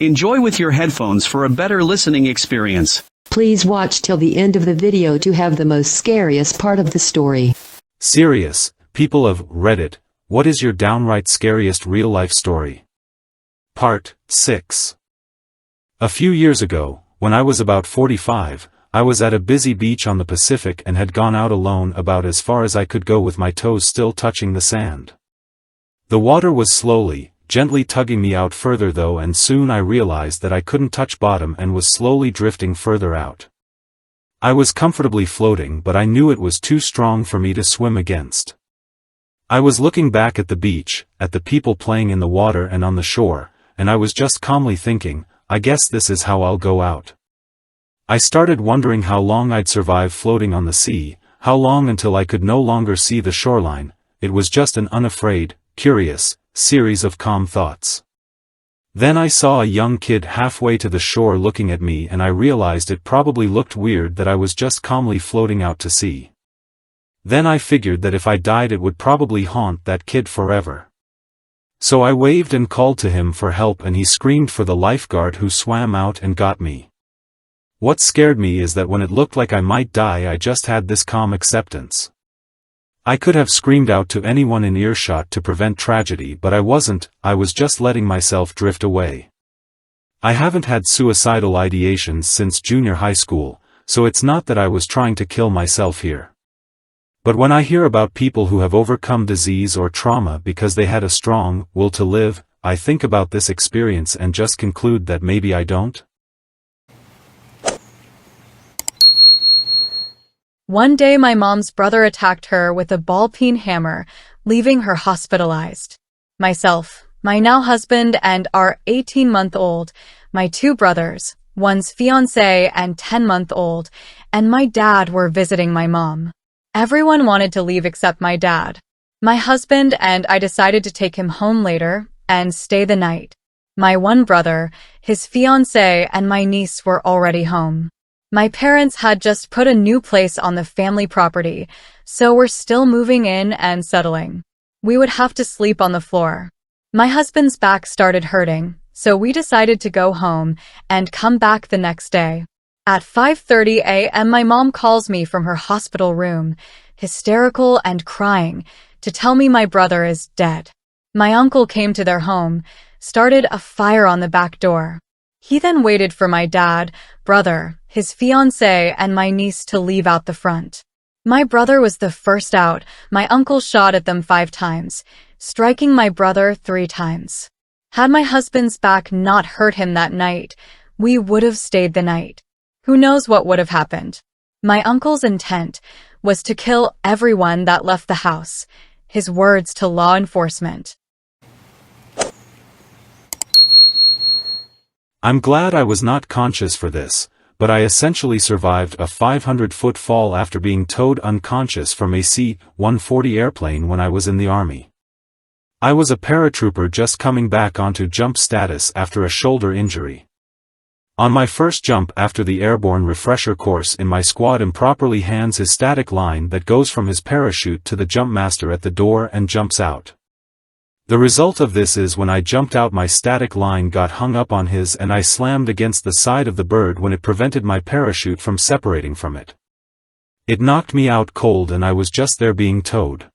Enjoy with your headphones for a better listening experience. Please watch till the end of the video to have the most scariest part of the story. Serious, people of Reddit, what is your downright scariest real-life story? Part 6. A few years ago, when I was about 45, I was at a busy beach on the Pacific and had gone out alone about as far as I could go with my toes still touching the sand. The water was gently tugging me out further though, and soon I realized that I couldn't touch bottom and was slowly drifting further out. I was comfortably floating, but I knew it was too strong for me to swim against. I was looking back at the beach, at the people playing in the water and on the shore, and I was just calmly thinking, I guess this is how I'll go out. I started wondering how long I'd survive floating on the sea, how long until I could no longer see the shoreline. It was just an unafraid, curious series of calm thoughts. Then I saw a young kid halfway to the shore looking at me, and I realized it probably looked weird that I was just calmly floating out to sea. Then I figured that if I died it would probably haunt that kid forever. So I waved and called to him for help, and he screamed for the lifeguard, who swam out and got me. What scared me is that when it looked like I might die, I just had this calm acceptance. I could have screamed out to anyone in earshot to prevent tragedy, but I wasn't. I was just letting myself drift away. I haven't had suicidal ideations since junior high school, so it's not that I was trying to kill myself here. But when I hear about people who have overcome disease or trauma because they had a strong will to live, I think about this experience and just conclude that maybe I don't. One day my mom's brother attacked her with a ball-peen hammer, leaving her hospitalized. Myself, my now husband, and our 18-month-old, my two brothers, one's fiancé and 10-month-old, and my dad were visiting my mom. Everyone wanted to leave except my dad. My husband and I decided to take him home later and stay the night. My one brother, his fiancé, and my niece were already home. My parents had just put a new place on the family property, so we're still moving in and settling. We would have to sleep on the floor. My husband's back started hurting, so we decided to go home and come back the next day. At 5:30 a.m. my mom calls me from her hospital room, hysterical and crying, to tell me my brother is dead. My uncle came to their home, started a fire on the back door. He then waited for my dad, brother, his fiancé, and my niece to leave out the front. My brother was the first out. My uncle shot at them 5 times, striking my brother 3 times. Had my husband's back not hurt him that night, we would have stayed the night. Who knows what would have happened? My uncle's intent was to kill everyone that left the house. His words to law enforcement. I'm glad I was not conscious for this, but I essentially survived a 500-foot fall after being towed unconscious from a C-140 airplane when I was in the Army. I was a paratrooper just coming back onto jump status after a shoulder injury. On my first jump after the airborne refresher course, in my squad improperly hands his static line that goes from his parachute to the jump master at the door and jumps out. The result of this is when I jumped out, my static line got hung up on his and I slammed against the side of the bird when it prevented my parachute from separating from it. It knocked me out cold and I was just there being towed.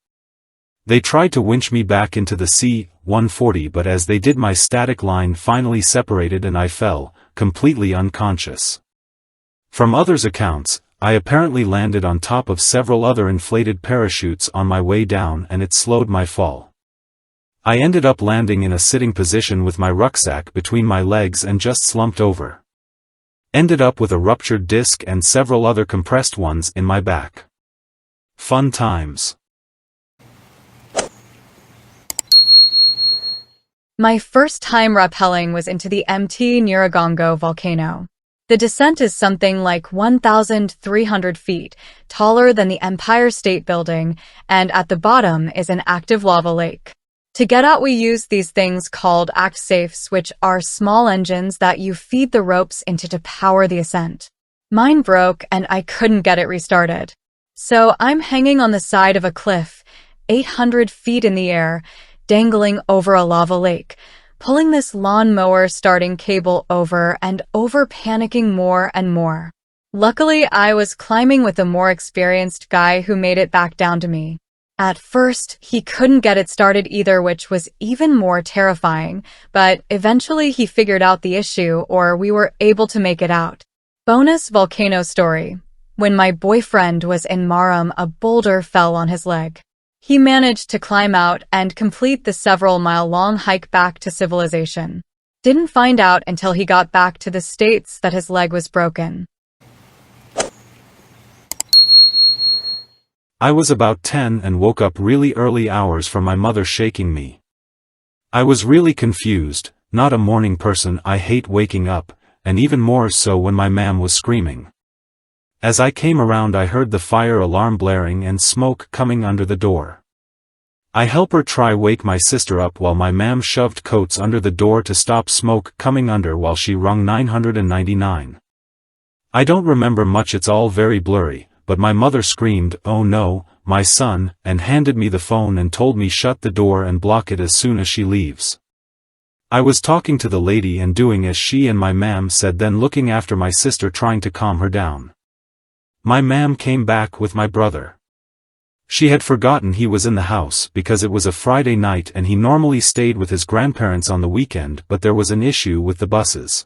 They tried to winch me back into the C-140, but as they did, my static line finally separated and I fell, completely unconscious. From others' accounts, I apparently landed on top of several other inflated parachutes on my way down and it slowed my fall. I ended up landing in a sitting position with my rucksack between my legs and just slumped over. Ended up with a ruptured disc and several other compressed ones in my back. Fun times. My first time rappelling was into the Mt. Nyiragongo volcano. The descent is something like 1,300 feet, taller than the Empire State Building, and at the bottom is an active lava lake. To get out, we use these things called act safes, which are small engines that you feed the ropes into to power the ascent. Mine broke and I couldn't get it restarted. So I'm hanging on the side of a cliff, 800 feet in the air, dangling over a lava lake, pulling this lawnmower starting cable over and over, panicking more and more. Luckily, I was climbing with a more experienced guy who made it back down to me. At first, he couldn't get it started either, which was even more terrifying, but eventually he figured out the issue, or we were able to make it out. Bonus volcano story. When my boyfriend was in Marum, a boulder fell on his leg. He managed to climb out and complete the several-mile-long hike back to civilization. Didn't find out until he got back to the States that his leg was broken. I was about 10 and woke up really early hours from my mother shaking me. I was really confused, not a morning person. I hate waking up, and even more so when my mom was screaming. As I came around, I heard the fire alarm blaring and smoke coming under the door. I help her try wake my sister up while my mom shoved coats under the door to stop smoke coming under while she rung 999. I don't remember much, it's all very blurry. But my mother screamed, "Oh no, my son," and handed me the phone and told me shut the door and block it as soon as she leaves. I was talking to the lady and doing as she and my ma'am said, then looking after my sister trying to calm her down. My ma'am came back with my brother. She had forgotten he was in the house because it was a Friday night and he normally stayed with his grandparents on the weekend, but there was an issue with the buses.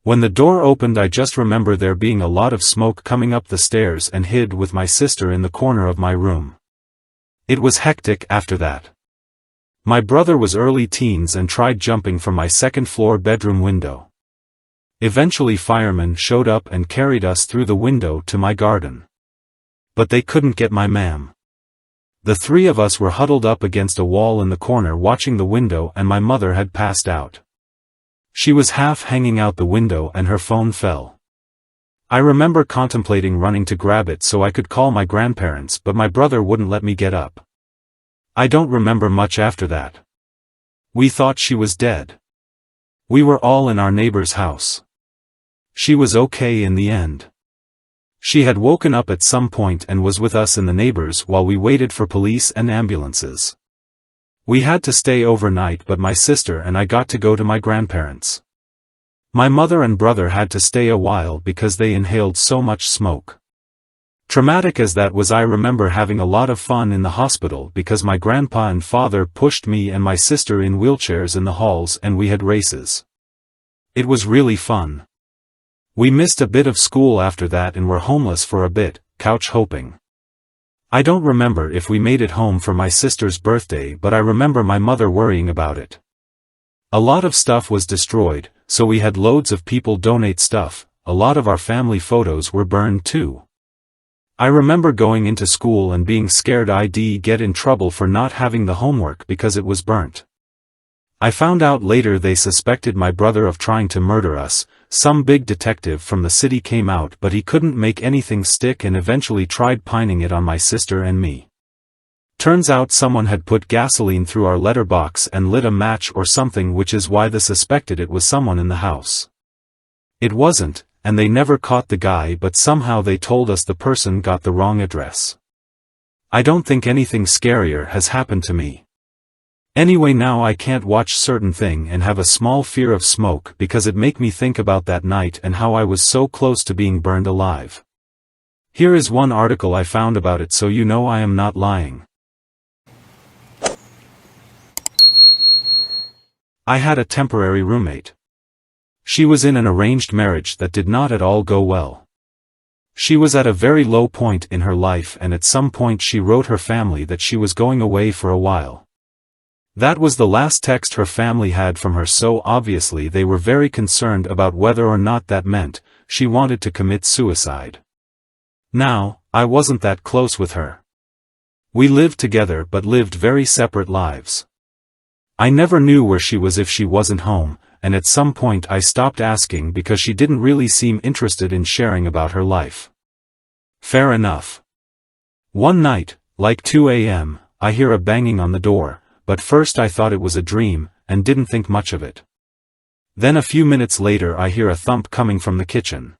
When the door opened, I just remember there being a lot of smoke coming up the stairs and hid with my sister in the corner of my room. It was hectic after that. My brother was early teens and tried jumping from my second-floor bedroom window. Eventually firemen showed up and carried us through the window to my garden. But they couldn't get my ma'am. The three of us were huddled up against a wall in the corner watching the window, and my mother had passed out. She was half hanging out the window and her phone fell. I remember contemplating running to grab it so I could call my grandparents, but my brother wouldn't let me get up. I don't remember much after that. We thought she was dead. We were all in our neighbor's house. She was okay in the end. She had woken up at some point and was with us and the neighbors while we waited for police and ambulances. We had to stay overnight, but my sister and I got to go to my grandparents. My mother and brother had to stay a while because they inhaled so much smoke. Traumatic as that was, I remember having a lot of fun in the hospital because my grandpa and father pushed me and my sister in wheelchairs in the halls and we had races. It was really fun. We missed a bit of school after that and were homeless for a bit, couch hopping. I don't remember if we made it home for my sister's birthday, but I remember my mother worrying about it. A lot of stuff was destroyed, so we had loads of people donate stuff. A lot of our family photos were burned too. I remember going into school and being scared I'd get in trouble for not having the homework because it was burnt. I found out later they suspected my brother of trying to murder us. Some big detective from the city came out, but he couldn't make anything stick and eventually tried pining it on my sister and me. Turns out someone had put gasoline through our letterbox and lit a match or something, which is why they suspected it was someone in the house. It wasn't, and they never caught the guy, but somehow they told us the person got the wrong address. I don't think anything scarier has happened to me. Anyway, now I can't watch certain thing and have a small fear of smoke because it make me think about that night and how I was so close to being burned alive. Here is one article I found about it so you know I am not lying. I had a temporary roommate. She was in an arranged marriage that did not at all go well. She was at a very low point in her life, and at some point she wrote her family that she was going away for a while. That was the last text her family had from her, so obviously they were very concerned about whether or not that meant she wanted to commit suicide. Now, I wasn't that close with her. We lived together but lived very separate lives. I never knew where she was if she wasn't home, and at some point I stopped asking because she didn't really seem interested in sharing about her life. Fair enough. One night, like 2 a.m., I hear a banging on the door. But first I thought it was a dream, and didn't think much of it. Then a few minutes later I hear a thump coming from the kitchen.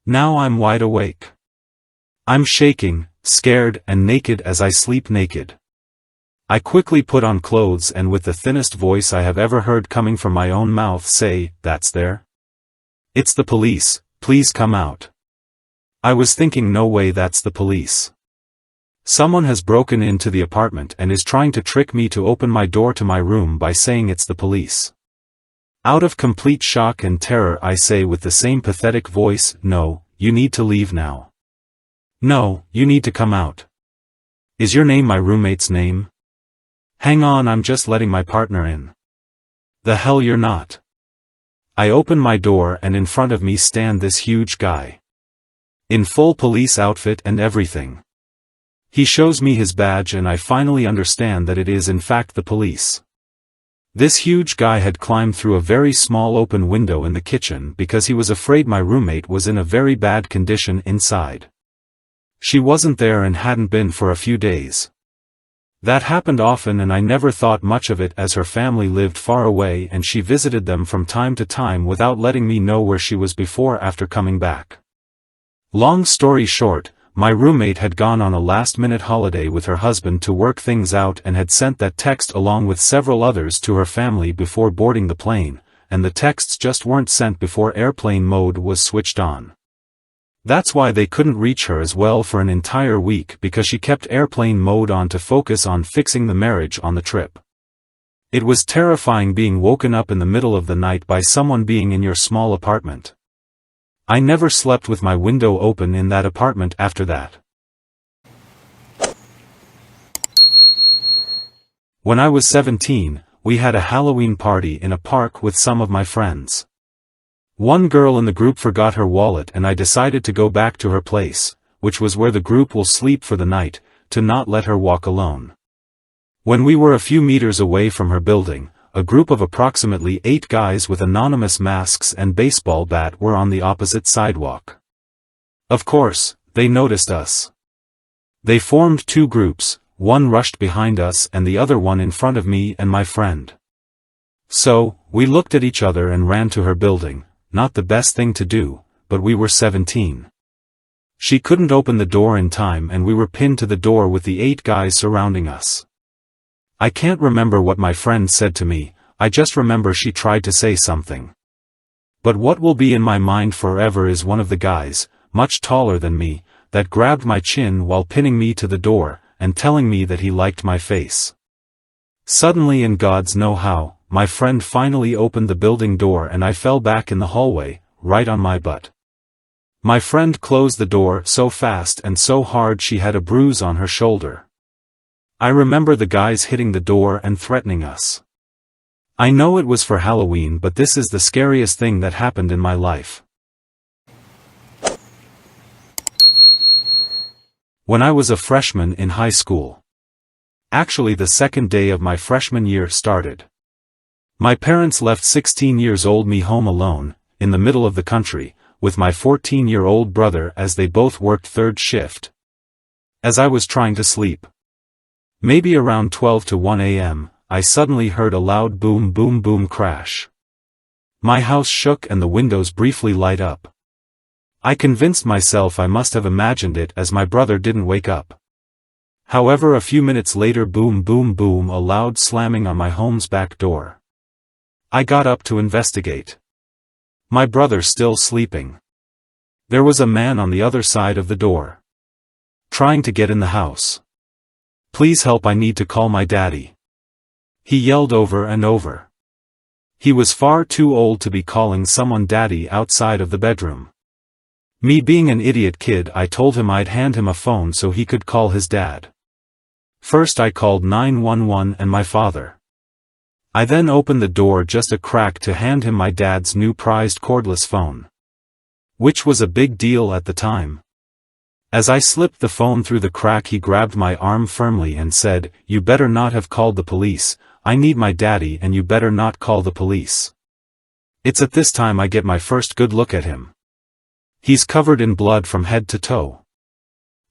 Now I'm wide awake. I'm shaking, scared and naked as I sleep naked. I quickly put on clothes and with the thinnest voice I have ever heard coming from my own mouth say, "That's there? It's the police, please come out." I was thinking, no way, that's the police. Someone has broken into the apartment and is trying to trick me to open my door to my room by saying it's the police. Out of complete shock and terror I say with the same pathetic voice, "No, you need to leave now. No, you need to come out. Is your name my roommate's name? Hang on, I'm just letting my partner in." "The hell you're not." I open my door and in front of me stand this huge guy. In full police outfit and everything. He shows me his badge and I finally understand that it is in fact the police. This huge guy had climbed through a very small open window in the kitchen because he was afraid my roommate was in a very bad condition inside. She wasn't there and hadn't been for a few days. That happened often and I never thought much of it as her family lived far away and she visited them from time to time without letting me know where she was before after coming back. Long story short, my roommate had gone on a last-minute holiday with her husband to work things out and had sent that text along with several others to her family before boarding the plane, and the texts just weren't sent before airplane mode was switched on. That's why they couldn't reach her as well for an entire week, because she kept airplane mode on to focus on fixing the marriage on the trip. It was terrifying being woken up in the middle of the night by someone being in your small apartment. I never slept with my window open in that apartment after that. When I was 17, we had a Halloween party in a park with some of my friends. One girl in the group forgot her wallet and I decided to go back to her place, which was where the group will sleep for the night, to not let her walk alone. When we were a few meters away from her building, a group of approximately 8 guys with anonymous masks and baseball bat were on the opposite sidewalk. Of course, they noticed us. They formed 2 groups, one rushed behind us and the other one in front of me and my friend. So, we looked at each other and ran to her building. Not the best thing to do, but we were 17. She couldn't open the door in time and we were pinned to the door with the 8 guys surrounding us. I can't remember what my friend said to me, I just remember she tried to say something. But what will be in my mind forever is one of the guys, much taller than me, that grabbed my chin while pinning me to the door, and telling me that he liked my face. Suddenly, in God's know how, my friend finally opened the building door and I fell back in the hallway, right on my butt. My friend closed the door so fast and so hard she had a bruise on her shoulder. I remember the guys hitting the door and threatening us. I know it was for Halloween, but this is the scariest thing that happened in my life. When I was a freshman in high school. Actually, the second day of my freshman year started. My parents left 16-year-old me home alone, in the middle of the country, with my 14-year-old brother as they both worked third shift. As I was trying to sleep, maybe around 12 to 1 a.m., I suddenly heard a loud boom boom boom crash. My house shook and the windows briefly light up. I convinced myself I must have imagined it as my brother didn't wake up. However, a few minutes later, boom boom boom, a loud slamming on my home's back door. I got up to investigate. My brother still sleeping. There was a man on the other side of the door, trying to get in the house. "Please help, I need to call my daddy," he yelled over and over. He was far too old to be calling someone daddy outside of the bedroom. Me being an idiot kid, I told him I'd hand him a phone so he could call his dad. First I called 911 and my father. I then opened the door just a crack to hand him my dad's new prized cordless phone, which was a big deal at the time. As I slipped the phone through the crack, he grabbed my arm firmly and said, "You better not have called the police, I need my daddy, and you better not call the police." It's at this time I get my first good look at him. He's covered in blood from head to toe.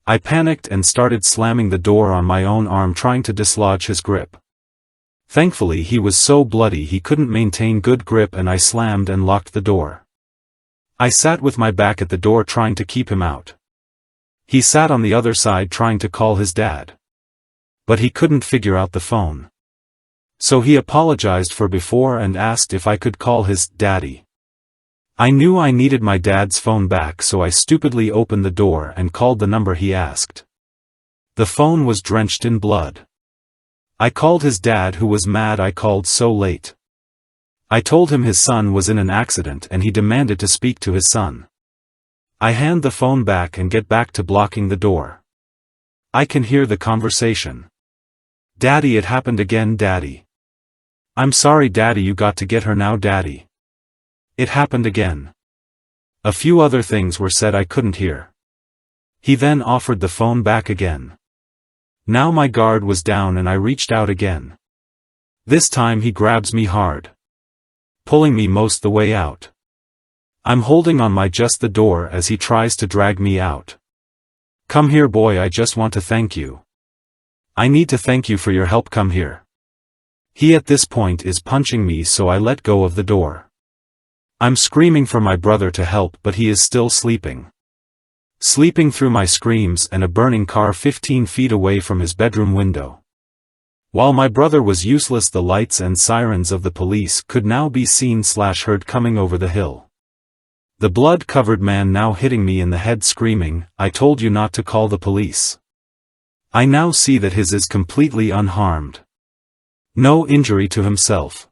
I panicked and started slamming the door on my own arm, trying to dislodge his grip. Thankfully he was so bloody he couldn't maintain good grip and I slammed and locked the door. I sat with my back at the door trying to keep him out. He sat on the other side trying to call his dad. But he couldn't figure out the phone. So he apologized for before and asked if I could call his daddy. I knew I needed my dad's phone back, so I stupidly opened the door and called the number he asked. The phone was drenched in blood. I called his dad, who was mad I called so late. I told him his son was in an accident and he demanded to speak to his son. I hand the phone back and get back to blocking the door. I can hear the conversation. "Daddy, it happened again, Daddy. I'm sorry, Daddy, you got to get her now, Daddy. It happened again." A few other things were said I couldn't hear. He then offered the phone back again. Now my guard was down and I reached out again. This time he grabs me hard, pulling me most the way out. I'm holding on my just the door as he tries to drag me out. "Come here, boy, I just want to thank you. I need to thank you for your help, come here." He at this point is punching me, so I let go of the door. I'm screaming for my brother to help, but he is still sleeping. Sleeping through my screams and a burning car 15 feet away from his bedroom window. While my brother was useless, the lights and sirens of the police could now be seen/heard coming over the hill. The blood-covered man now hitting me in the head, screaming, "I told you not to call the police." I now see that his is completely unharmed. No injury to himself.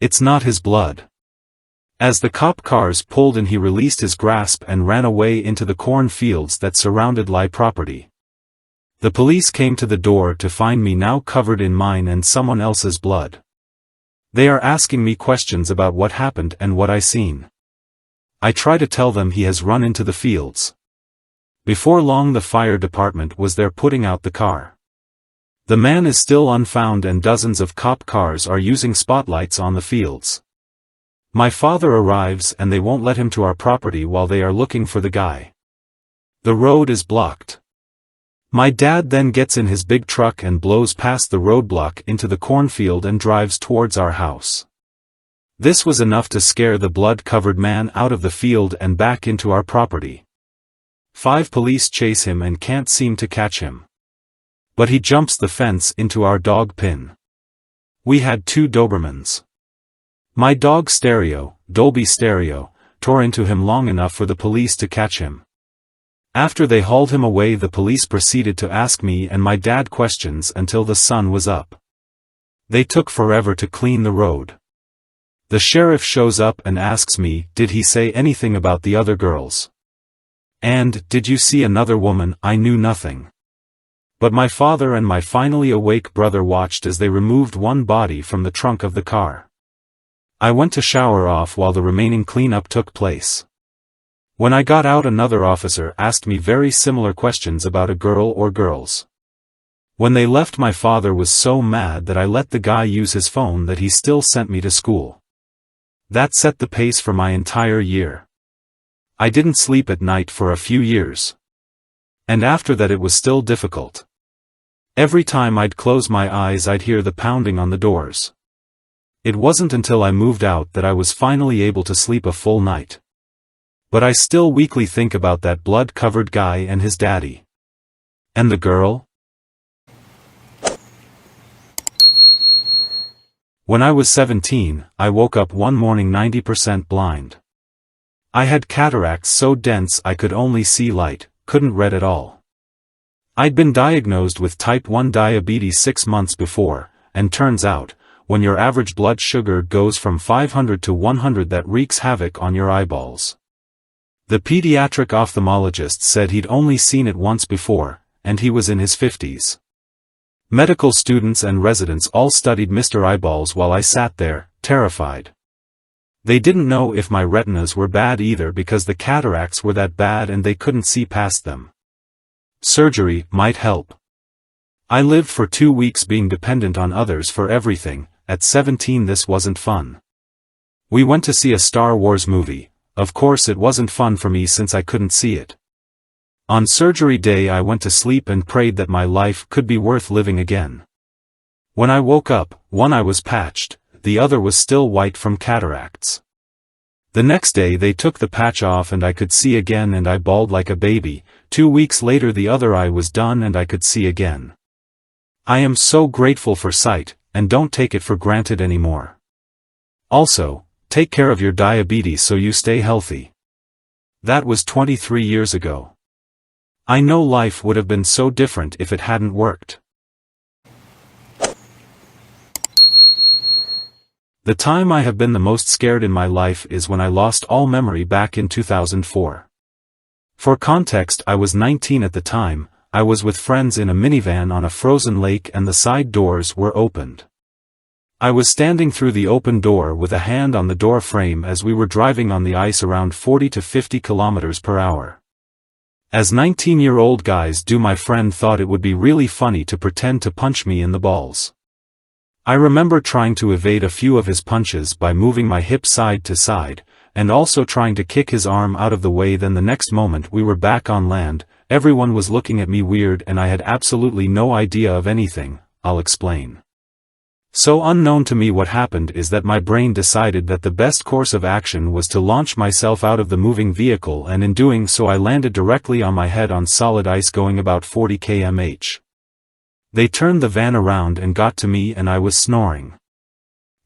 It's not his blood. As the cop cars pulled in, he released his grasp and ran away into the corn fields that surrounded my property. The police came to the door to find me now covered in mine and someone else's blood. They are asking me questions about what happened and what I seen. I try to tell them he has run into the fields. Before long the fire department was there putting out the car. The man is still unfound and dozens of cop cars are using spotlights on the fields. My father arrives and they won't let him to our property while they are looking for the guy. The road is blocked. My dad then gets in his big truck and blows past the roadblock into the cornfield and drives towards our house. This was enough to scare the blood-covered man out of the field and back into our property. 5 police chase him and can't seem to catch him. But he jumps the fence into our dog pen. We had 2 Dobermans. My dog Stereo, Dolby Stereo, tore into him long enough for the police to catch him. After they hauled him away, the police proceeded to ask me and my dad questions until the sun was up. They took forever to clean the road. The sheriff shows up and asks me, did he say anything about the other girls? And, did you see another woman? I knew nothing. But my father and my finally awake brother watched as they removed one body from the trunk of the car. I went to shower off while the remaining cleanup took place. When I got out, another officer asked me very similar questions about a girl or girls. When they left, my father was so mad that I let the guy use his phone that he still sent me to school. That set the pace for my entire year. I didn't sleep at night for a few years. And after that it was still difficult. Every time I'd close my eyes I'd hear the pounding on the doors. It wasn't until I moved out that I was finally able to sleep a full night. But I still weekly think about that blood-covered guy and his daddy. And the girl? When I was 17, I woke up one morning 90% blind. I had cataracts so dense I could only see light, couldn't read at all. I'd been diagnosed with type 1 diabetes 6 months before, and turns out, when your average blood sugar goes from 500 to 100, that wreaks havoc on your eyeballs. The pediatric ophthalmologist said he'd only seen it once before, and he was in his 50s. Medical students and residents all studied Mr. Eyeballs while I sat there, terrified. They didn't know if my retinas were bad either, because the cataracts were that bad and they couldn't see past them. Surgery might help. I lived for 2 weeks being dependent on others for everything. At 17 this wasn't fun. We went to see a Star Wars movie. Of course it wasn't fun for me since I couldn't see it. On surgery day I went to sleep and prayed that my life could be worth living again. When I woke up, one eye was patched, the other was still white from cataracts. The next day they took the patch off and I could see again and I bawled like a baby. 2 weeks later the other eye was done and I could see again. I am so grateful for sight, and don't take it for granted anymore. Also, take care of your diabetes so you stay healthy. That was 23 years ago. I know life would have been so different if it hadn't worked. The time I have been the most scared in my life is when I lost all memory back in 2004. For context, I was 19 at the time. I was with friends in a minivan on a frozen lake and the side doors were opened. I was standing through the open door with a hand on the door frame as we were driving on the ice around 40 to 50 kilometers per hour. As 19-year-old guys do, my friend thought it would be really funny to pretend to punch me in the balls. I remember trying to evade a few of his punches by moving my hip side to side, and also trying to kick his arm out of the way. Then the next moment we were back on land, everyone was looking at me weird and I had absolutely no idea of anything. I'll explain. So unknown to me what happened is that my brain decided that the best course of action was to launch myself out of the moving vehicle, and in doing so I landed directly on my head on solid ice going about 40 km/h. They turned the van around and got to me and I was snoring.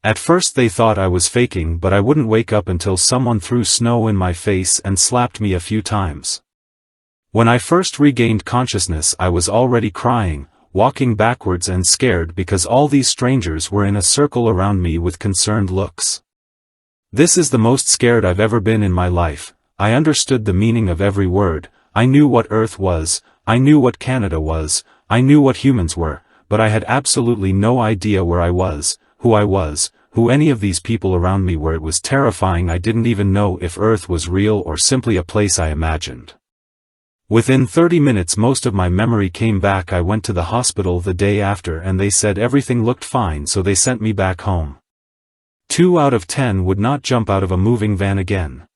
At first they thought I was faking, but I wouldn't wake up until someone threw snow in my face and slapped me a few times. When I first regained consciousness I was already crying, walking backwards and scared because all these strangers were in a circle around me with concerned looks. This is the most scared I've ever been in my life. I understood the meaning of every word. I knew what Earth was, I knew what Canada was, I knew what humans were, but I had absolutely no idea where I was, who any of these people around me were. It was terrifying. I didn't even know if Earth was real or simply a place I imagined. Within 30 minutes most of my memory came back. I went to the hospital the day after and they said everything looked fine, so they sent me back home. 2 out of 10 would not jump out of a moving van again.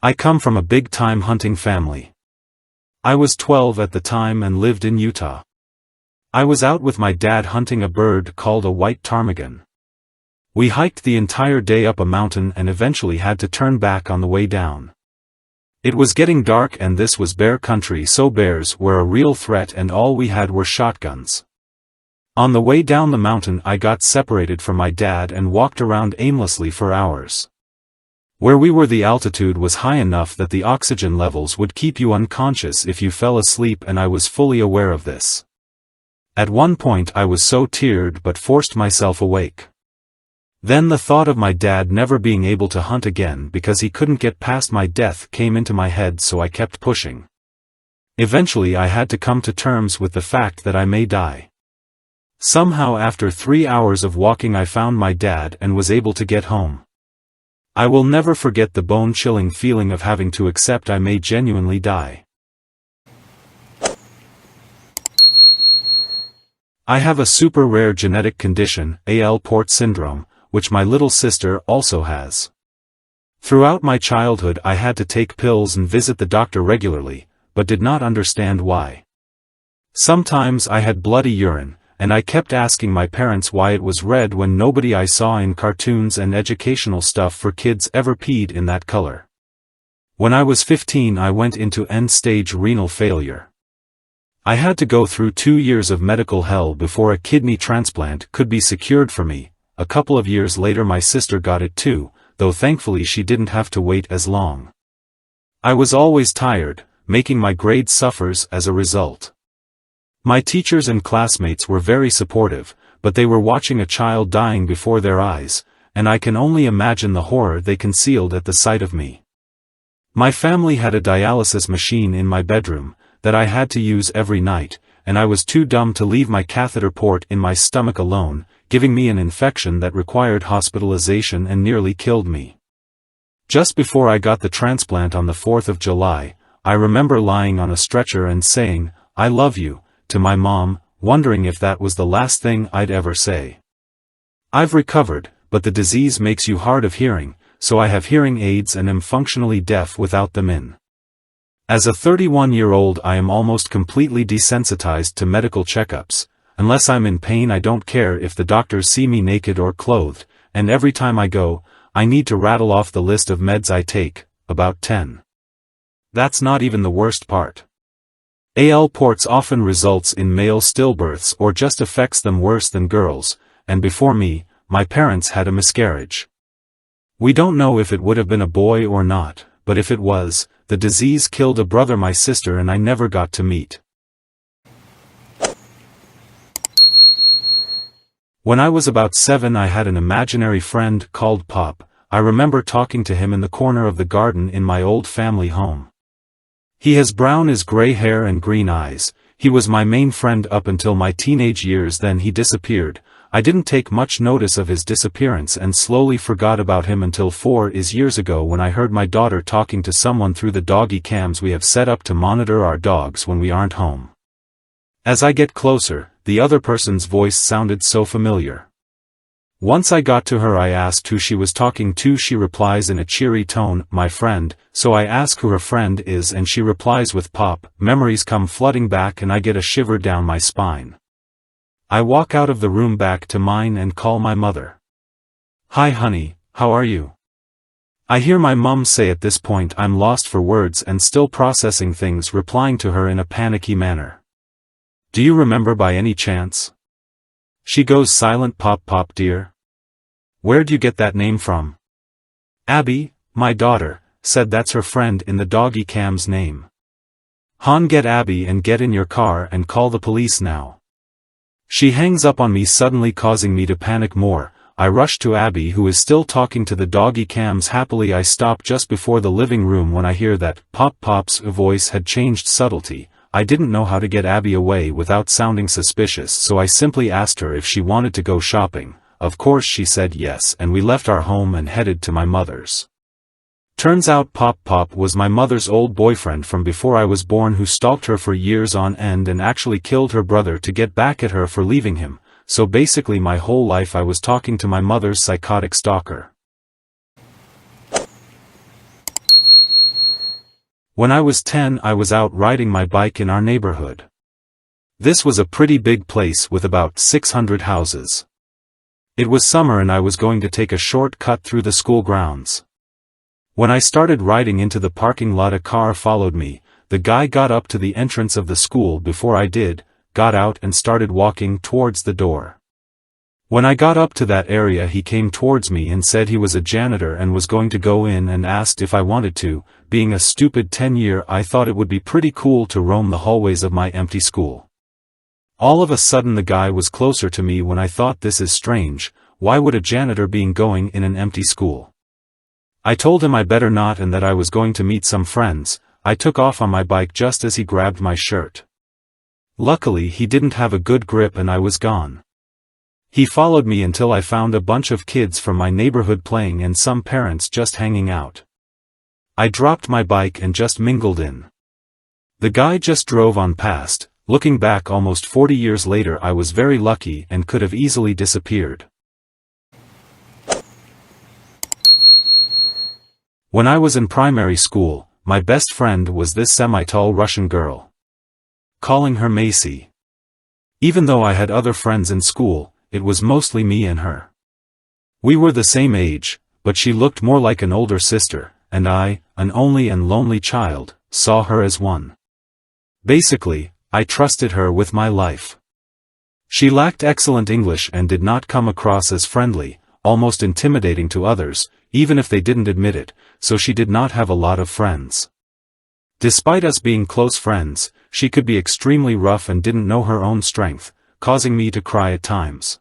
I come from a big-time hunting family. I was 12 at the time and lived in Utah. I was out with my dad hunting a bird called a white ptarmigan. We hiked the entire day up a mountain and eventually had to turn back on the way down. It was getting dark and this was bear country, so bears were a real threat and all we had were shotguns. On the way down the mountain I got separated from my dad and walked around aimlessly for hours. Where we were, the altitude was high enough that the oxygen levels would keep you unconscious if you fell asleep, and I was fully aware of this. At one point I was so tired but forced myself awake. Then the thought of my dad never being able to hunt again because he couldn't get past my death came into my head, so I kept pushing. Eventually I had to come to terms with the fact that I may die. Somehow after 3 hours of walking I found my dad and was able to get home. I will never forget the bone-chilling feeling of having to accept I may genuinely die. I have a super rare genetic condition, Alport syndrome, which my little sister also has. Throughout my childhood I had to take pills and visit the doctor regularly, but did not understand why. Sometimes I had bloody urine, and I kept asking my parents why it was red when nobody I saw in cartoons and educational stuff for kids ever peed in that color. When I was 15 I went into end-stage renal failure. I had to go through 2 years of medical hell before a kidney transplant could be secured for me. A couple of years later my sister got it too, though thankfully she didn't have to wait as long. I was always tired, making my grades suffers as a result. My teachers and classmates were very supportive, but they were watching a child dying before their eyes, and I can only imagine the horror they concealed at the sight of me. My family had a dialysis machine in my bedroom that I had to use every night, and I was too dumb to leave my catheter port in my stomach alone, giving me an infection that required hospitalization and nearly killed me. Just before I got the transplant on the 4th of July, I remember lying on a stretcher and saying, "I love you," to my mom, wondering if that was the last thing I'd ever say. I've recovered, but the disease makes you hard of hearing, so I have hearing aids and am functionally deaf without them in. As a 31-year-old I am almost completely desensitized to medical checkups. Unless I'm in pain I don't care if the doctors see me naked or clothed, and every time I go, I need to rattle off the list of meds I take, about 10. That's not even the worst part. AL ports often results in male stillbirths or just affects them worse than girls, and before me, my parents had a miscarriage. We don't know if it would have been a boy or not, but if it was, the disease killed a brother my sister and I never got to meet. When I was about 7 I had an imaginary friend called Pop. I remember talking to him in the corner of the garden in my old family home. He has brown as gray hair and green eyes. He was my main friend up until my teenage years, then he disappeared. I didn't take much notice of his disappearance and slowly forgot about him until 4 years ago when I heard my daughter talking to someone through the doggy cams we have set up to monitor our dogs when we aren't home. As I get closer, the other person's voice sounded so familiar. Once I got to her I asked who she was talking to. She replies in a cheery tone, "My friend," so I ask who her friend is and she replies with Pop. Memories come flooding back and I get a shiver down my spine. I walk out of the room back to mine and call my mother. "Hi honey, how are you?" I hear my mum say. At this point I'm lost for words and still processing things, replying to her in a panicky manner. "Do you remember by any chance?" She goes silent. Pop dear. "Where'd you get that name from?" "Abby, my daughter, said that's her friend in the doggy cam's name." "Hon, get Abby and get in your car and call the police now." She hangs up on me suddenly, causing me to panic more. I rush to Abby, who is still talking to the doggy cams happily. I stop just before the living room when I hear that Pop's voice had changed subtlety. I didn't know how to get Abby away without sounding suspicious, so I simply asked her if she wanted to go shopping. Of course she said yes, and we left our home and headed to my mother's. Turns out Pop was my mother's old boyfriend from before I was born, who stalked her for years on end and actually killed her brother to get back at her for leaving him. So basically my whole life I was talking to my mother's psychotic stalker. When I was 10 I was out riding my bike in our neighborhood. This was a pretty big place with about 600 houses. It was summer and I was going to take a short cut through the school grounds. When I started riding into the parking lot a car followed me. The guy got up to the entrance of the school before I did, got out and started walking towards the door. When I got up to that area he came towards me and said he was a janitor and was going to go in, and asked if I wanted to. Being a stupid 10-year I thought it would be pretty cool to roam the hallways of my empty school. All of a sudden the guy was closer to me when I thought, this is strange, why would a janitor be going in an empty school? I told him I better not and that I was going to meet some friends. I took off on my bike just as he grabbed my shirt. Luckily he didn't have a good grip and I was gone. He followed me until I found a bunch of kids from my neighborhood playing and some parents just hanging out. I dropped my bike and just mingled in. The guy just drove on past. Looking back almost 40 years later I was very lucky and could have easily disappeared. When I was in primary school, my best friend was this semi-tall Russian girl. Calling her Macy. Even though I had other friends in school, it was mostly me and her. We were the same age, but she looked more like an older sister, and I, an only and lonely child, saw her as one. Basically, I trusted her with my life. She lacked excellent English and did not come across as friendly, almost intimidating to others, even if they didn't admit it, so she did not have a lot of friends. Despite us being close friends, she could be extremely rough and didn't know her own strength, causing me to cry at times.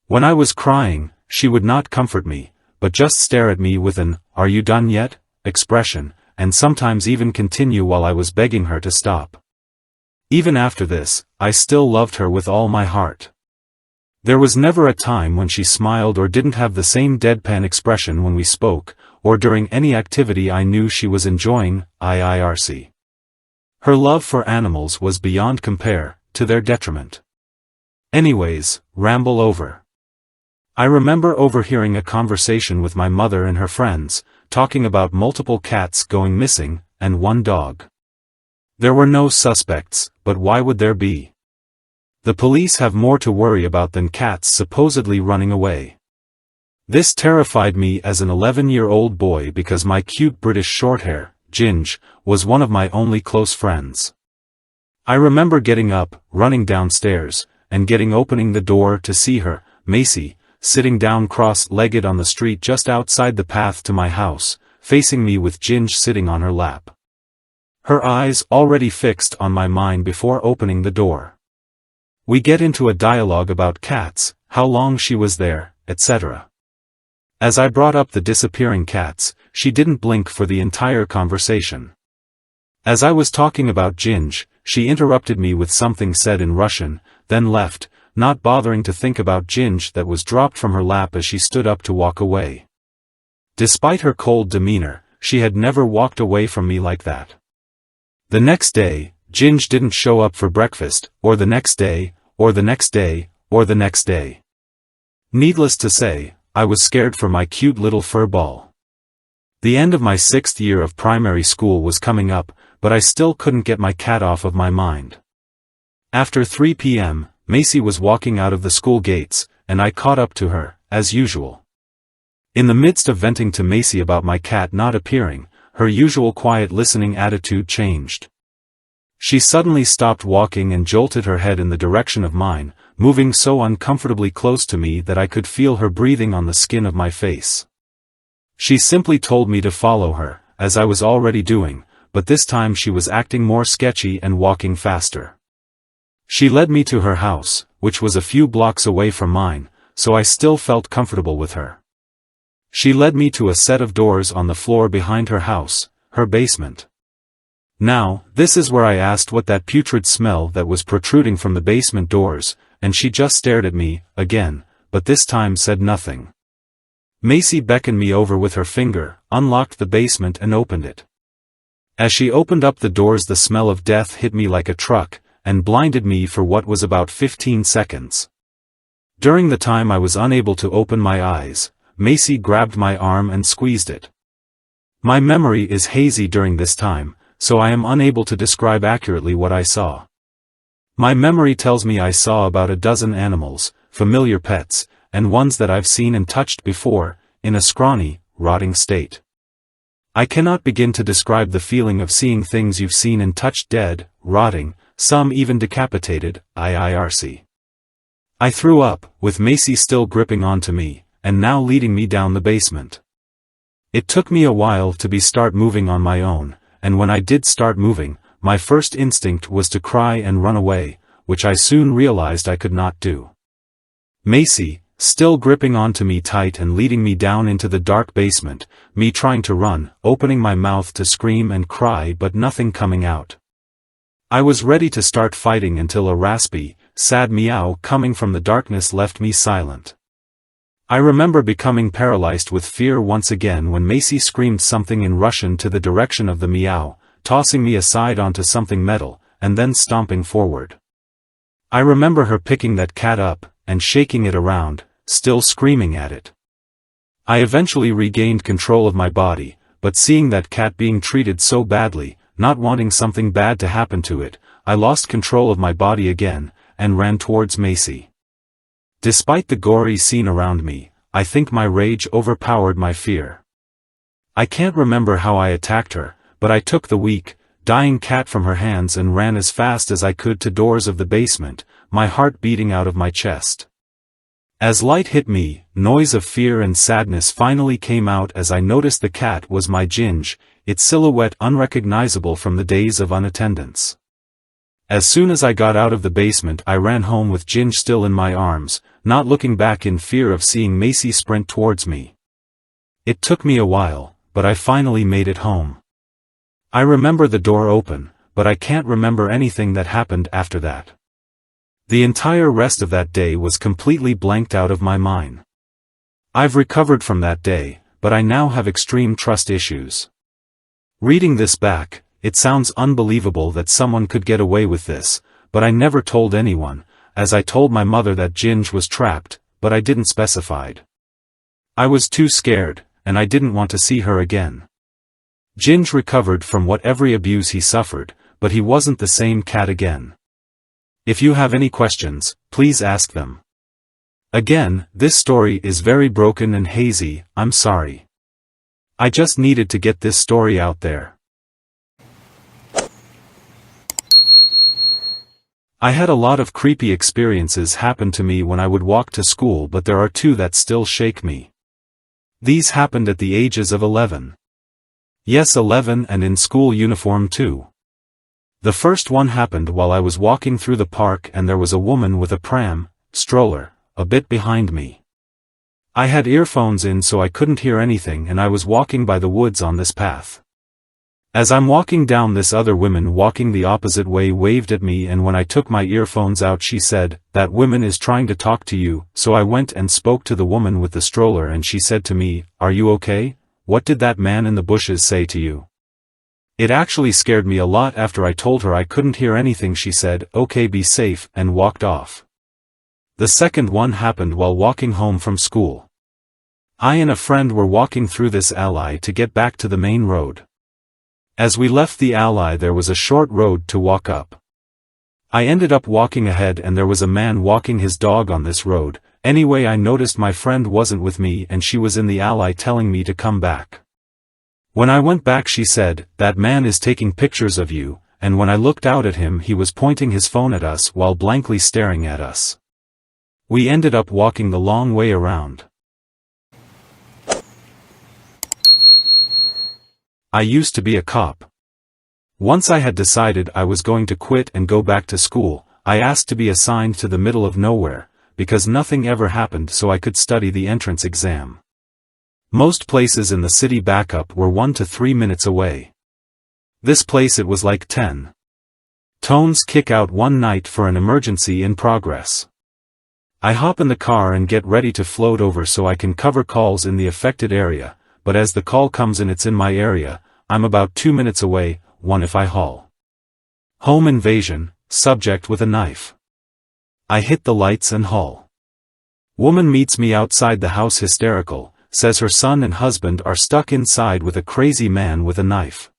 When I was crying, she would not comfort me, but just stare at me with an, "Are you done yet?" expression, and sometimes even continue while I was begging her to stop. Even after this, I still loved her with all my heart. There was never a time when she smiled or didn't have the same deadpan expression when we spoke, or during any activity I knew she was enjoying, IRC. Her love for animals was beyond compare, to their detriment. Anyways, ramble over. I remember overhearing a conversation with my mother and her friends, talking about multiple cats going missing, and one dog. There were no suspects, but why would there be? The police have more to worry about than cats supposedly running away. This terrified me as an 11-year-old boy because my cute British Shorthair, Ginge, was one of my only close friends. I remember getting up, running downstairs, and opening the door to see her, Macy, sitting down cross-legged on the street just outside the path to my house, facing me with Ginge sitting on her lap. Her eyes already fixed on my mind before opening the door. We get into a dialogue about cats, how long she was there, etc. As I brought up the disappearing cats, she didn't blink for the entire conversation. As I was talking about Ginge, she interrupted me with something said in Russian, then left, not bothering to think about Ginge that was dropped from her lap as she stood up to walk away. Despite her cold demeanor, she had never walked away from me like that. The next day, Ginge didn't show up for breakfast, or the next day, or the next day, or the next day. Needless to say, I was scared for my cute little fur ball. The end of my 6th year of primary school was coming up, but I still couldn't get my cat off of my mind. After 3 p.m., Macy was walking out of the school gates, and I caught up to her, as usual. In the midst of venting to Macy about my cat not appearing, her usual quiet listening attitude changed. She suddenly stopped walking and jolted her head in the direction of mine, moving so uncomfortably close to me that I could feel her breathing on the skin of my face. She simply told me to follow her, as I was already doing, but this time she was acting more sketchy and walking faster. She led me to her house, which was a few blocks away from mine, so I still felt comfortable with her. She led me to a set of doors on the floor behind her house, her basement. Now, this is where I asked what that putrid smell that was protruding from the basement doors, and she just stared at me, again, but this time said nothing. Macy beckoned me over with her finger, unlocked the basement and opened it. As she opened up the doors, the smell of death hit me like a truck, and blinded me for what was about 15 seconds. During the time I was unable to open my eyes, Macy grabbed my arm and squeezed it. My memory is hazy during this time, so I am unable to describe accurately what I saw. My memory tells me I saw about a dozen animals, familiar pets, and ones that I've seen and touched before, in a scrawny, rotting state. I cannot begin to describe the feeling of seeing things you've seen and touched dead, rotting, some even decapitated, IRC. I threw up, with Macy still gripping onto me, and now leading me down the basement. It took me a while to start moving on my own, and when I did start moving, my first instinct was to cry and run away, which I soon realized I could not do. Macy, still gripping onto me tight and leading me down into the dark basement, me trying to run, opening my mouth to scream and cry but nothing coming out. I was ready to start fighting until a raspy, sad meow coming from the darkness left me silent. I remember becoming paralyzed with fear once again when Macy screamed something in Russian to the direction of the meow, tossing me aside onto something metal, and then stomping forward. I remember her picking that cat up, and shaking it around, still screaming at it. I eventually regained control of my body, but seeing that cat being treated so badly, not wanting something bad to happen to it, I lost control of my body again, and ran towards Macy. Despite the gory scene around me, I think my rage overpowered my fear. I can't remember how I attacked her, but I took the weak, dying cat from her hands and ran as fast as I could to doors of the basement, my heart beating out of my chest. As light hit me, noise of fear and sadness finally came out as I noticed the cat was my Ginge, its silhouette unrecognizable from the days of unattendance. As soon as I got out of the basement, I ran home with Ginge still in my arms, not looking back in fear of seeing Macy sprint towards me. It took me a while, but I finally made it home. I remember the door open, but I can't remember anything that happened after that. The entire rest of that day was completely blanked out of my mind. I've recovered from that day, but I now have extreme trust issues. Reading this back, it sounds unbelievable that someone could get away with this, but I never told anyone, as I told my mother that Ginge was trapped, but I didn't specify. I was too scared, and I didn't want to see her again. Ginge recovered from whatever abuse he suffered, but he wasn't the same cat again. If you have any questions, please ask them. Again, this story is very broken and hazy, I'm sorry. I just needed to get this story out there. I had a lot of creepy experiences happen to me when I would walk to school, but there are two that still shake me. These happened at the ages of 11. Yes, 11, and in school uniform too. The first one happened while I was walking through the park and there was a woman with a pram, stroller, a bit behind me. I had earphones in so I couldn't hear anything, and I was walking by the woods on this path. As I'm walking down, this other woman walking the opposite way waved at me, and when I took my earphones out she said, "That woman is trying to talk to you." So I went and spoke to the woman with the stroller and she said to me, "Are you okay? What did that man in the bushes say to you?" It actually scared me a lot. After I told her I couldn't hear anything, she said, "Okay, be safe," and walked off. The second one happened while walking home from school. I and a friend were walking through this alley to get back to the main road. As we left the alley there was a short road to walk up. I ended up walking ahead and there was a man walking his dog on this road. Anyway, I noticed my friend wasn't with me and she was in the alley telling me to come back. When I went back she said, "That man is taking pictures of you," and when I looked out at him he was pointing his phone at us while blankly staring at us. We ended up walking the long way around. I used to be a cop. Once I had decided I was going to quit and go back to school, I asked to be assigned to the middle of nowhere, because nothing ever happened, so I could study the entrance exam. Most places in the city backup were 1 to 3 minutes away. This place it was like 10 tones kick out one night for an emergency in progress. I hop in the car and get ready to float over so I can cover calls in the affected area. But as the call comes in, it's in my area, I'm about 2 minutes away, one if I haul. Home invasion, subject with a knife. I hit the lights and haul. Woman meets me outside the house hysterical, says her son and husband are stuck inside with a crazy man with a knife.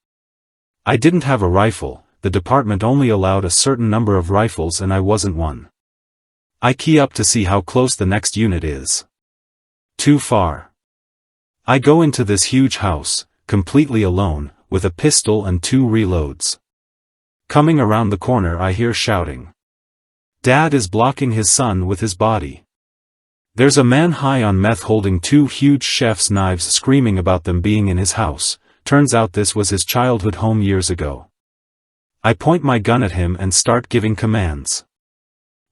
I didn't have a rifle, the department only allowed a certain number of rifles and I wasn't one. I key up to see how close the next unit is. Too far. I go into this huge house, completely alone, with a pistol and 2 reloads. Coming around the corner I hear shouting. Dad is blocking his son with his body. There's a man high on meth holding 2 huge chef's knives screaming about them being in his house. Turns out this was his childhood home years ago. I point my gun at him and start giving commands.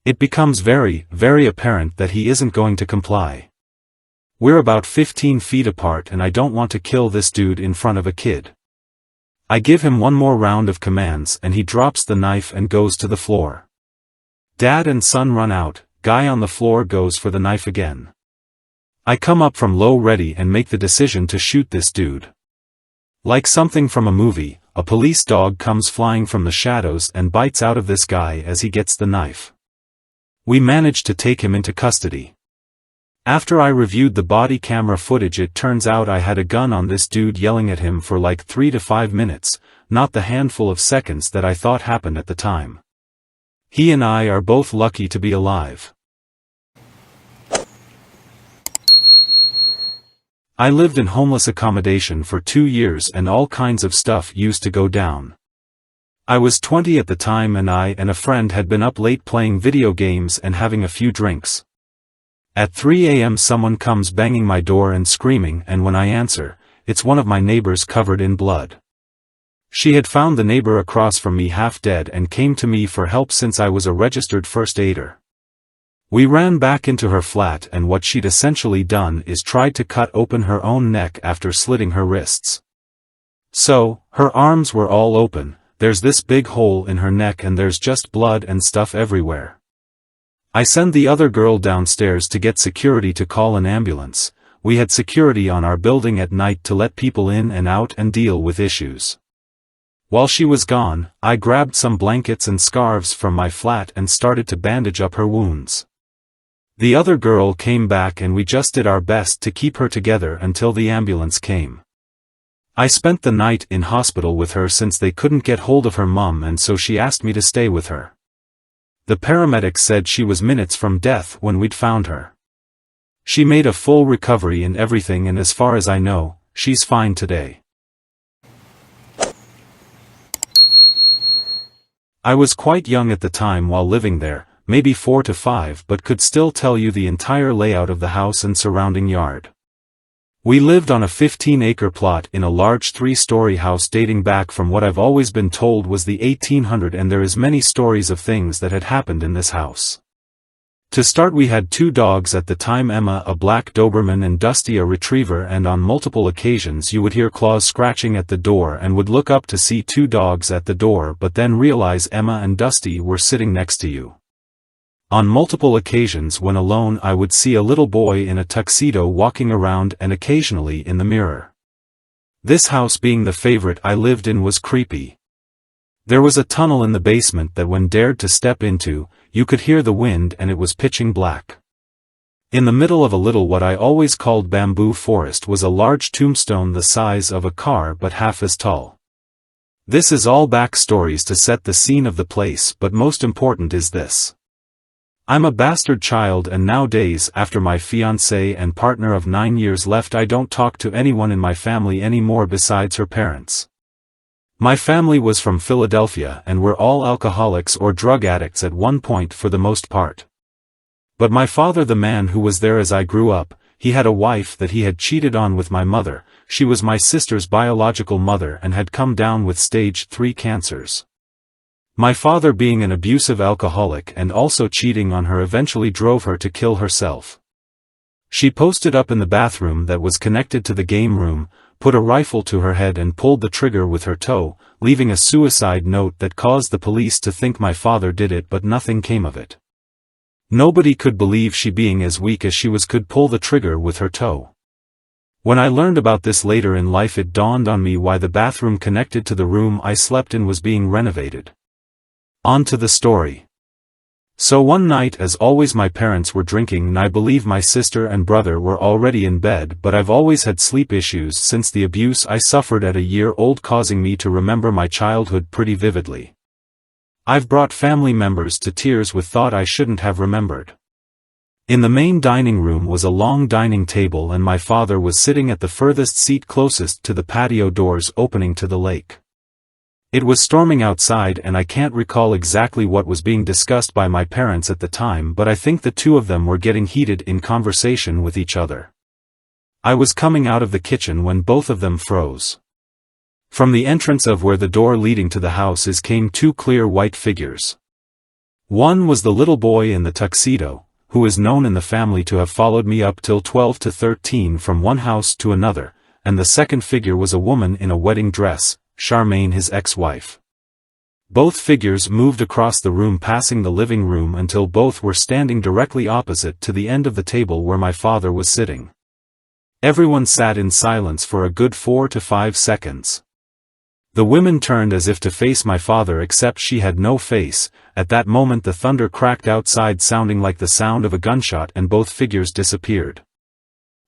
It becomes very, very apparent that he isn't going to comply. We're about 15 feet apart and I don't want to kill this dude in front of a kid. I give him one more round of commands and he drops the knife and goes to the floor. Dad and son run out, guy on the floor goes for the knife again. I come up from low ready and make the decision to shoot this dude. Like something from a movie, a police dog comes flying from the shadows and bites out of this guy as he gets the knife. We manage to take him into custody. After I reviewed the body camera footage, it turns out I had a gun on this dude yelling at him for like 3 to 5 minutes, not the handful of seconds that I thought happened at the time. He and I are both lucky to be alive. I lived in homeless accommodation for 2 years and all kinds of stuff used to go down. I was 20 at the time and I and a friend had been up late playing video games and having a few drinks. At 3 a.m. someone comes banging my door and screaming, and when I answer, it's one of my neighbors covered in blood. She had found the neighbor across from me half dead and came to me for help since I was a registered first aider. We ran back into her flat and what she'd essentially done is tried to cut open her own neck after slitting her wrists. So, her arms were all open, there's this big hole in her neck and there's just blood and stuff everywhere. I send the other girl downstairs to get security to call an ambulance. We had security on our building at night to let people in and out and deal with issues. While she was gone, I grabbed some blankets and scarves from my flat and started to bandage up her wounds. The other girl came back and we just did our best to keep her together until the ambulance came. I spent the night in hospital with her since they couldn't get hold of her mom, and so she asked me to stay with her. The paramedics said she was minutes from death when we'd found her. She made a full recovery and everything, and as far as I know, she's fine today. I was quite young at the time while living there, maybe 4 to 5, but could still tell you the entire layout of the house and surrounding yard. We lived on a 15-acre plot in a large 3-story house dating back from what I've always been told was the 1800s, and there is many stories of things that had happened in this house. To start, we had 2 dogs at the time, Emma a black Doberman and Dusty a retriever, and on multiple occasions you would hear claws scratching at the door and would look up to see 2 dogs at the door, but then realize Emma and Dusty were sitting next to you. On multiple occasions when alone I would see a little boy in a tuxedo walking around, and occasionally in the mirror. This house, being the favorite I lived in, was creepy. There was a tunnel in the basement that when dared to step into, you could hear the wind, and it was pitching black. In the middle of a little what I always called bamboo forest was a large tombstone the size of a car but half as tall. This is all backstories to set the scene of the place, but most important is this. I'm a bastard child, and nowadays, after my fiancée and partner of 9 years left, I don't talk to anyone in my family anymore besides her parents. My family was from Philadelphia and were all alcoholics or drug addicts at one point for the most part. But my father, the man who was there as I grew up, he had a wife that he had cheated on with my mother. She was my sister's biological mother and had come down with stage 3 cancers. My father, being an abusive alcoholic and also cheating on her, eventually drove her to kill herself. She posted up in the bathroom that was connected to the game room, put a rifle to her head and pulled the trigger with her toe, leaving a suicide note that caused the police to think my father did it, but nothing came of it. Nobody could believe she, being as weak as she was, could pull the trigger with her toe. When I learned about this later in life, it dawned on me why the bathroom connected to the room I slept in was being renovated. On to the story. So one night, as always, my parents were drinking and I believe my sister and brother were already in bed, but I've always had sleep issues since the abuse I suffered at a year old, causing me to remember my childhood pretty vividly. I've brought family members to tears with thought I shouldn't have remembered. In the main dining room was a long dining table, and my father was sitting at the furthest seat closest to the patio doors opening to the lake. It was storming outside, and I can't recall exactly what was being discussed by my parents at the time, but I think the two of them were getting heated in conversation with each other. I was coming out of the kitchen when both of them froze. From the entrance of where the door leading to the house is came 2 clear white figures. One was the little boy in the tuxedo, who is known in the family to have followed me up till 12 to 13 from one house to another, and the second figure was a woman in a wedding dress, Charmaine, his ex-wife. Both figures moved across the room, passing the living room until both were standing directly opposite to the end of the table where my father was sitting. Everyone sat in silence for a good 4 to 5 seconds. The women turned as if to face my father, except she had no face. At that moment the thunder cracked outside, sounding like the sound of a gunshot, and both figures disappeared.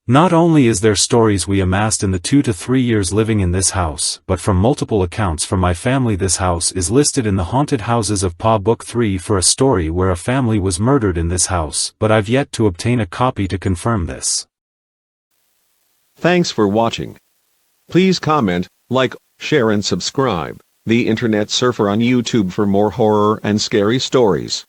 Not only is there stories we amassed in the 2 to 3 years living in this house, but from multiple accounts from my family. This house is listed in the Haunted Houses of Pa Book 3 for a story where a family was murdered in this house, but I've yet to obtain a copy to confirm this. Thanks for watching. Please comment, like, share and subscribe. The Internet Surfer on YouTube for more horror and scary stories.